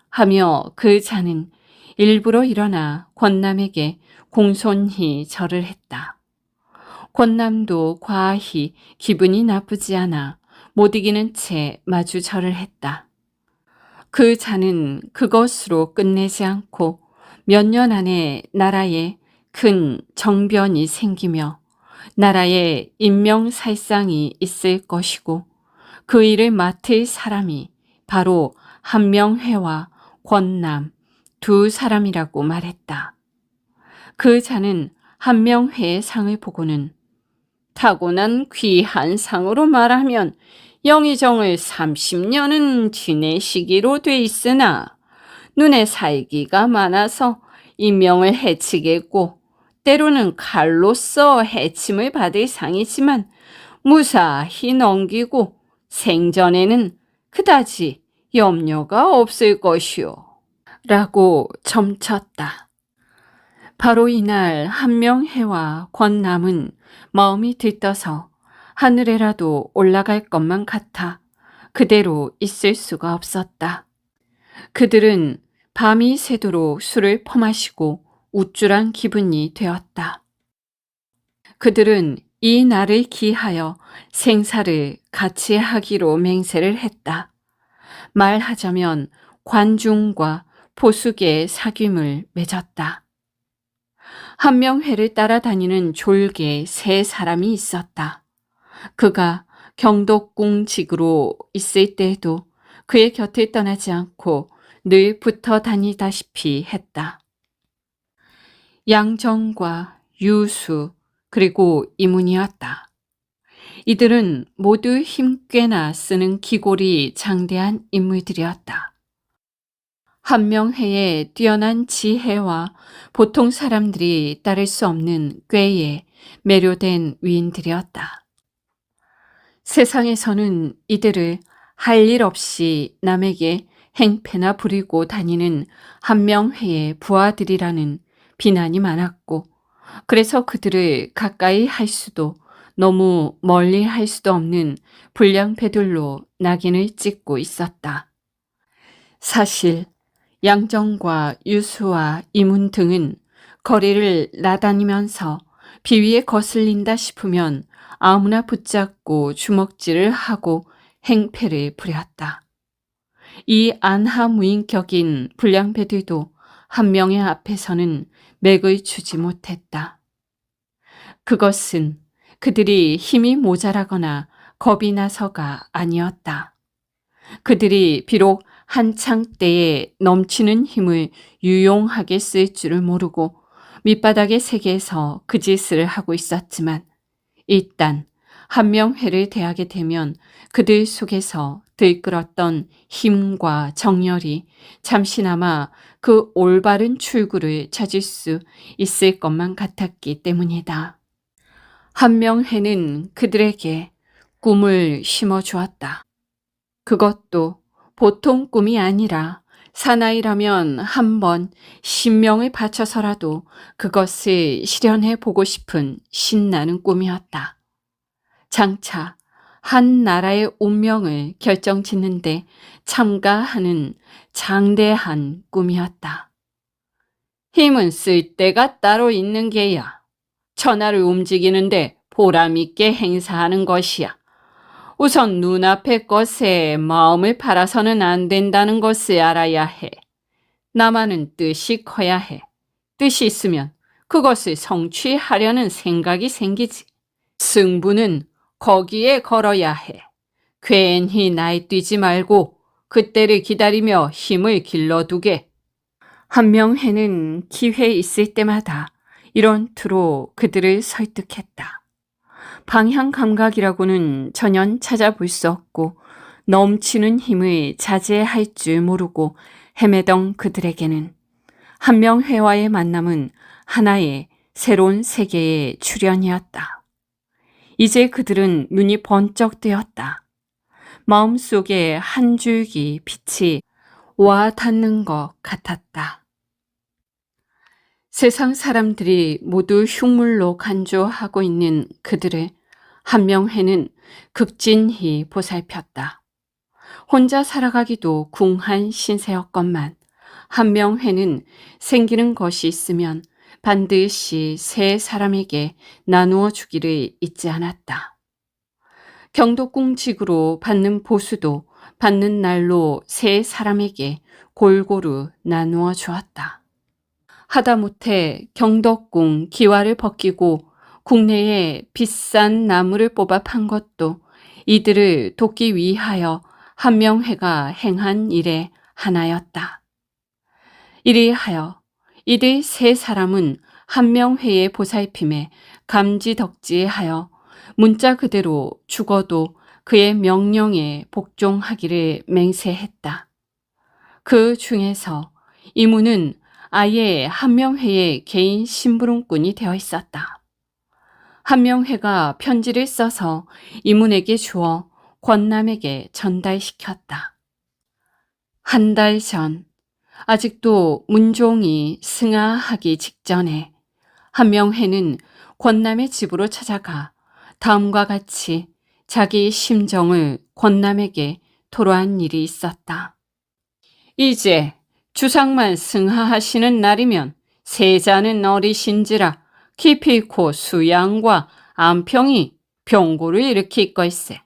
하며 그 자는 일부러 일어나 권남에게 공손히 절을 했다. 권남도 과히 기분이 나쁘지 않아 못 이기는 채 마주 절을 했다. 그 자는 그것으로 끝내지 않고 몇 년 안에 나라에 큰 정변이 생기며 나라에 인명살상이 있을 것이고 그 일을 맡을 사람이 바로 한명회와 권남 두 사람이라고 말했다. 그 자는 한명회의 상을 보고는 타고난 귀한 상으로 말하면 영의정을 30년은 지내시기로 돼 있으나 눈에 살기가 많아서 인명을 해치겠고 때로는 칼로써 해침을 받을 상이지만 무사히 넘기고 생전에는 그다지 염려가 없을 것이오. 라고 점쳤다. 바로 이날 한명회와 권남은 마음이 들떠서 하늘에라도 올라갈 것만 같아 그대로 있을 수가 없었다. 그들은 밤이 새도록 술을 퍼마시고 우쭐한 기분이 되었다. 그들은 이 날을 기하여 생사를 같이 하기로 맹세를 했다. 말하자면 관중과 포숙의 사귐을 맺었다. 한명회를 따라다니는 졸개 세 사람이 있었다. 그가 경덕궁직으로 있을 때에도 그의 곁을 떠나지 않고 늘 붙어 다니다시피 했다. 양정과 유수 그리고 이문이었다. 이들은 모두 힘께나 쓰는 기골이 장대한 인물들이었다. 한명회의 뛰어난 지혜와 보통 사람들이 따를 수 없는 꾀에 매료된 위인들이었다. 세상에서는 이들을 할 일 없이 남에게 행패나 부리고 다니는 한명회의 부하들이라는 비난이 많았고 그래서 그들을 가까이 할 수도 너무 멀리 할 수도 없는 불량배들로 낙인을 찍고 있었다. 사실 양정과 유수와 이문 등은 거리를 나다니면서 비위에 거슬린다 싶으면 아무나 붙잡고 주먹질을 하고 행패를 부렸다. 이 안하무인격인 불량배들도 한명회 앞에서는 맥을 추지 못했다. 그것은 그들이 힘이 모자라거나 겁이 나서가 아니었다. 그들이 비록 한창 때에 넘치는 힘을 유용하게 쓸 줄을 모르고 밑바닥의 세계에서 그 짓을 하고 있었지만 일단 한명회를 대하게 되면 그들 속에서 들끓었던 힘과 정열이 잠시나마 그 올바른 출구를 찾을 수 있을 것만 같았기 때문이다. 한명회는 그들에게 꿈을 심어주었다. 그것도 보통 꿈이 아니라 사나이라면 한번 신명을 바쳐서라도 그것을 실현해 보고 싶은 신나는 꿈이었다. 장차 한 나라의 운명을 결정짓는데 참가하는 장대한 꿈이었다. 힘은 쓸 데가 따로 있는 게야. 천하를 움직이는데 보람 있게 행사하는 것이야. 우선 눈앞의 것에 마음을 팔아서는 안 된다는 것을 알아야 해. 나만은 뜻이 커야 해. 뜻이 있으면 그것을 성취하려는 생각이 생기지. 승부는 거기에 걸어야 해. 괜히 날뛰지 말고 그때를 기다리며 힘을 길러두게. 한명회는 기회 있을 때마다 이런 투로 그들을 설득했다. 방향 감각이라고는 전혀 찾아볼 수 없고 넘치는 힘을 자제할 줄 모르고 헤매던 그들에게는 한명회와의 만남은 하나의 새로운 세계의 출현이었다. 이제 그들은 눈이 번쩍 뜨였다. 마음속에 한 줄기 빛이 와 닿는 것 같았다. 세상 사람들이 모두 흉물로 간주하고 있는 그들을 한명회는 극진히 보살폈다. 혼자 살아가기도 궁한 신세였건만 한명회는 생기는 것이 있으면 반드시 세 사람에게 나누어 주기를 잊지 않았다. 경덕궁직으로 받는 보수도 받는 날로 세 사람에게 골고루 나누어 주었다. 하다못해 경덕궁 기와를 벗기고 국내에 비싼 나무를 뽑아 판 것도 이들을 돕기 위하여 한명회가 행한 일의 하나였다. 이리하여 이들 세 사람은 한명회의 보살핌에 감지덕지하여 문자 그대로 죽어도 그의 명령에 복종하기를 맹세했다. 그 중에서 이문은 아예 한명회의 개인 심부름꾼이 되어 있었다. 한명회가 편지를 써서 이문에게 주어 권남에게 전달시켰다. 한 달 전, 아직도 문종이 승하하기 직전에 한명회는 권남의 집으로 찾아가 다음과 같이 자기 심정을 권남에게 토로한 일이 있었다. 이제 주상만 승하하시는 날이면 세자는 어리신지라 기필코 수양과 안평이 병고를 일으킬 걸세.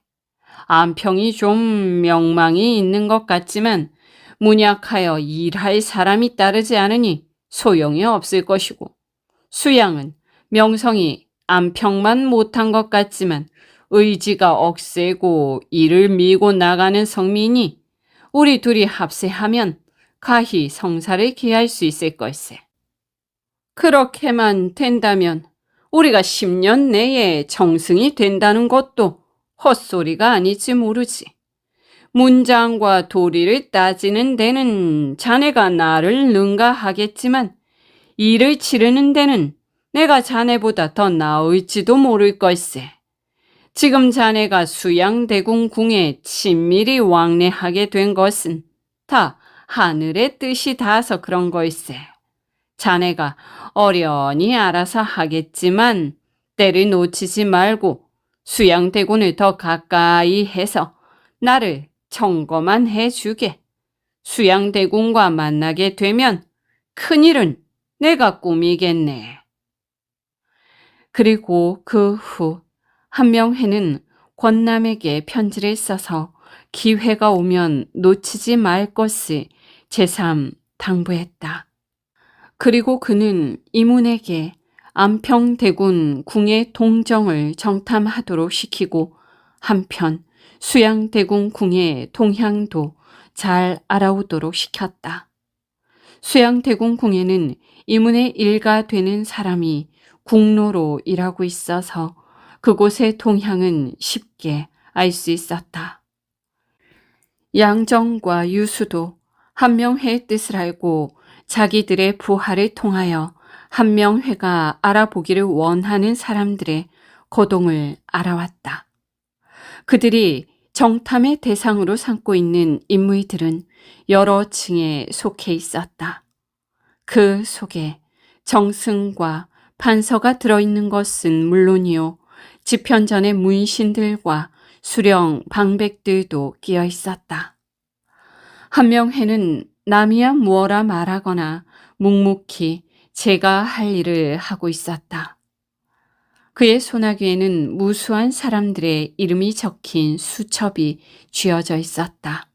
안평이 좀 명망이 있는 것 같지만 문약하여 일할 사람이 따르지 않으니 소용이 없을 것이고, 수양은 명성이 안평만 못한 것 같지만 의지가 억세고 일을 밀고 나가는 성민이 우리 둘이 합세하면 가히 성사를 기할 수 있을 걸세. 그렇게만 된다면 우리가 10년 내에 정승이 된다는 것도 헛소리가 아닐지 모르지. 문장과 도리를 따지는 데는 자네가 나를 능가하겠지만 일을 치르는 데는 내가 자네보다 더 나을지도 모를 걸세. 지금 자네가 수양대궁 궁에 친밀히 왕래하게 된 것은 다 하늘의 뜻이 닿아서 그런 걸세. 자네가 어련히 알아서 하겠지만 때를 놓치지 말고 수양대군을 더 가까이 해서 나를 청거만 해주게. 수양대군과 만나게 되면 큰일은 내가 꾸미겠네. 그리고 그 후 한명회는 권남에게 편지를 써서 기회가 오면 놓치지 말 것을 제삼 당부했다. 그리고 그는 이문에게 안평대군 궁의 동정을 정탐하도록 시키고 한편 수양대궁궁의 동향도 잘 알아오도록 시켰다. 수양대궁궁에는 이문의 일가 되는 사람이 궁로로 일하고 있어서 그곳의 동향은 쉽게 알 수 있었다. 양정과 유수도 한명회의 뜻을 알고 자기들의 부하를 통하여 한명회가 알아보기를 원하는 사람들의 거동을 알아왔다. 그들이 정탐의 대상으로 삼고 있는 인물들은 여러 층에 속해 있었다. 그 속에 정승과 판서가 들어있는 것은 물론이요, 집현전의 문신들과 수령 방백들도 끼어 있었다. 한명회는 남이야 무어라 말하거나 묵묵히 제가 할 일을 하고 있었다. 그의 소나귀에는 무수한 사람들의 이름이 적힌 수첩이 쥐어져 있었다.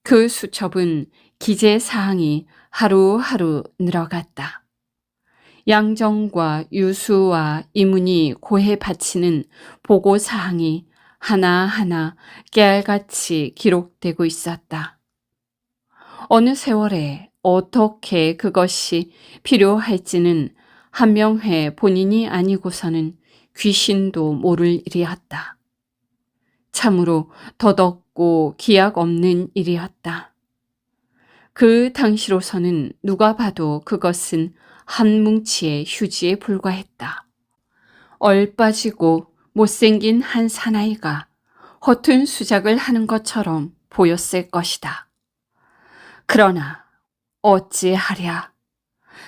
그 수첩은 기재사항이 하루하루 늘어갔다. 양정과 유수와 이문이 고해 바치는 보고사항이 하나하나 깨알같이 기록되고 있었다. 어느 세월에 어떻게 그것이 필요할지는 한명회 본인이 아니고서는 귀신도 모를 일이었다. 참으로 더덥고 기약 없는 일이었다. 그 당시로서는 누가 봐도 그것은 한 뭉치의 휴지에 불과했다. 얼빠지고 못생긴 한 사나이가 허튼 수작을 하는 것처럼 보였을 것이다. 그러나 어찌하랴.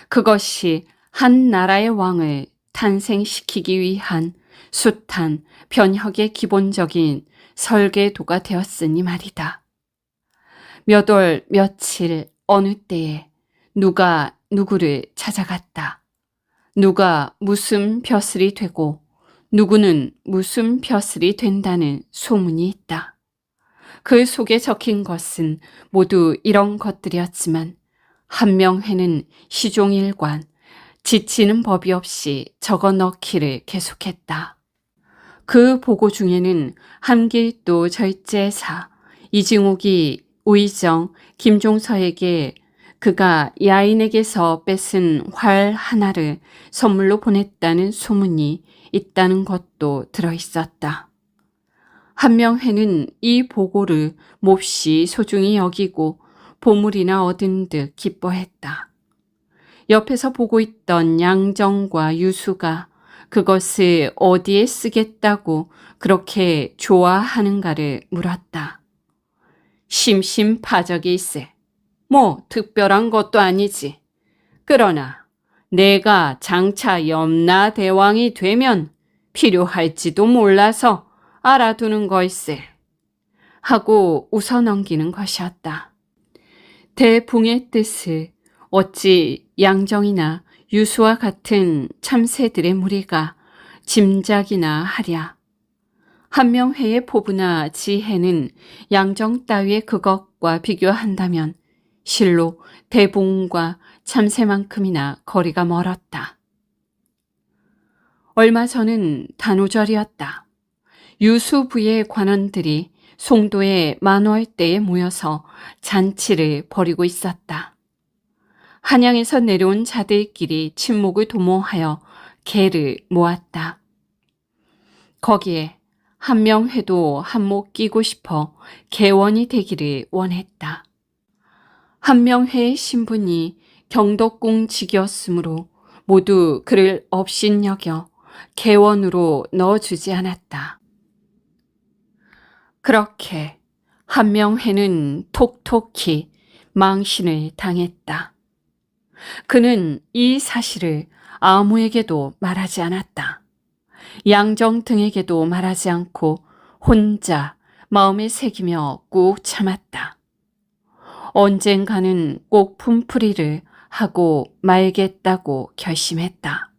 그것이 한 나라의 왕을 탄생시키기 위한 숱한 변혁의 기본적인 설계도가 되었으니 말이다. 몇 월 며칠 어느 때에 누가 누구를 찾아갔다. 누가 무슨 벼슬이 되고 누구는 무슨 벼슬이 된다는 소문이 있다. 그 속에 적힌 것은 모두 이런 것들이었지만 한명회는 시종일관 지치는 법이 없이 적어 넣기를 계속했다. 그 보고 중에는 함길도 절제사 이징옥이 우의정 김종서에게 그가 야인에게서 뺏은 활 하나를 선물로 보냈다는 소문이 있다는 것도 들어있었다. 한명회는 이 보고를 몹시 소중히 여기고 보물이나 얻은 듯 기뻐했다. 옆에서 보고 있던 양정과 유수가 그것을 어디에 쓰겠다고 그렇게 좋아하는가를 물었다. 심심파적일세. 뭐 특별한 것도 아니지. 그러나 내가 장차 염라대왕이 되면 필요할지도 몰라서 알아두는 걸세. 하고 웃어넘기는 것이었다. 대붕의 뜻을 어찌 양정이나 유수와 같은 참새들의 무리가 짐작이나 하랴. 한명회의 포부나 지혜는 양정 따위의 그것과 비교한다면 실로 대붕과 참새만큼이나 거리가 멀었다. 얼마 전은 단오절이었다. 유수부의 관원들이 송도의 만월대에 모여서 잔치를 벌이고 있었다. 한양에서 내려온 자들끼리 친목을 도모하여 개를 모았다. 거기에 한명회도 한몫 끼고 싶어 개원이 되기를 원했다. 한명회의 신분이 경덕궁 직이었으므로 모두 그를 업신여겨 개원으로 넣어주지 않았다. 그렇게 한명회는 톡톡히 망신을 당했다. 그는 이 사실을 아무에게도 말하지 않았다. 양정 등에게도 말하지 않고 혼자 마음에 새기며 꾹 참았다. 언젠가는 꼭 품풀이를 하고 말겠다고 결심했다.